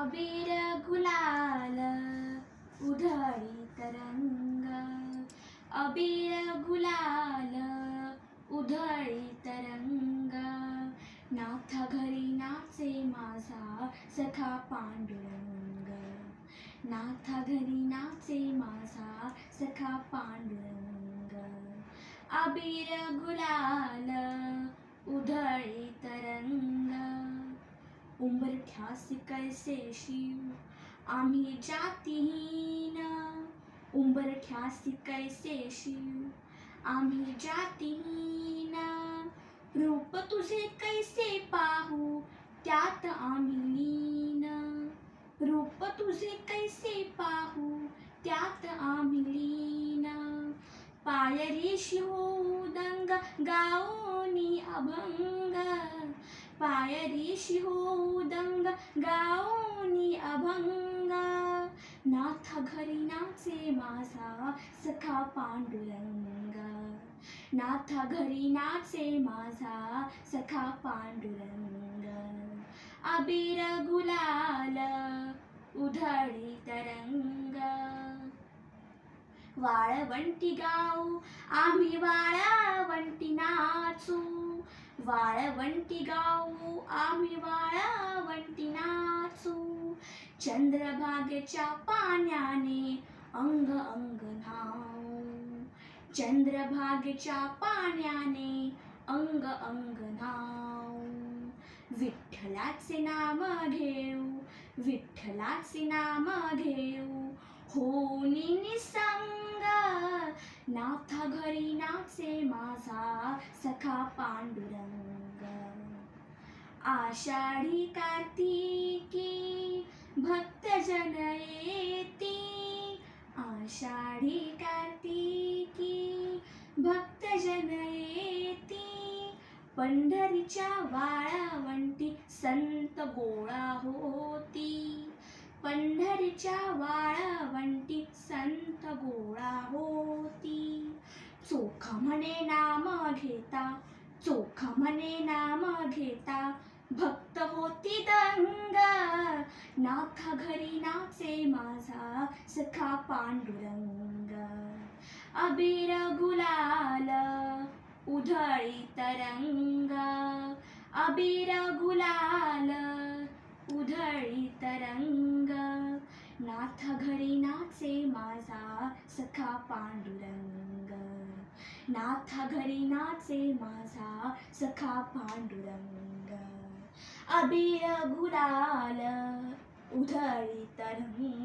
अबीर गुलाल उधळी तरंग, अबीर गुलाल उधळी तरंग, नाथा घरी नाचे माझा सखा पांडुरंग, नाथा घरी नाचे माझा सखा पांडुरंग, अबीर गुलाल उधळी तरंग, उंबरठ्यासी कैसे शिव आम्ही जातीहीन, उंबरठ्यासी कैसे शिव आम्ही जातीहीन, रूप तुझे कैसे पाहू त्यात आम्ही लीन, रूप तुझे कैसे पाहू त्यात आम्ही लीन, पायरीशी होऊ दंग गाऊनी अभंग, पायरीशी होऊ दंग गाऊनी अभंग, नाथा घरी नाचे माझा सखा पांडुरंग, नाथा घरी नाचे माझा सखा पांडुरंग, अबीर गुलाल उधळी तरंग, वाळवंटी गाऊ आम्ही वाळवंटी नाचू, वाळवंटी गाऊ आम्ही वाळवंटी नाचू, चंद्रभागेच्या पाण्याने अंग अंग न्हाऊ, चंद्रभागेच्या पाण्याने अंग अंग न्हाऊ, विठ्ठलाचे नाम घेऊ, विठ्ठलाचे नाम घेऊ होनी निसंग, नाथा घरी नाचे माझा सखा पांडुरंग, आषाढी कार्तिकी भक्तजन येती, आषाढी कार्तिकी भक्तजन येती, पंढरीच्या वाळवंटी संत गोळा होती, पंढरीच्या वाळवंटी संत गोळा होती, चोखा म्हणे नाम घेता, चोखा म्हणे नाम घेता भक्त होती दंग, नाथा घरी नाचे माझा सखा पांडुरंग, अबीर गुलाल उधळी तरंग, अबीर गुलाल उधळी तरंग, नाथा घरी नाचे माझा सखा पांडुरंग, नाथा घरी नाचे माझा सखा पांडुरंग, अबीर गुलाल उधळी तरंग.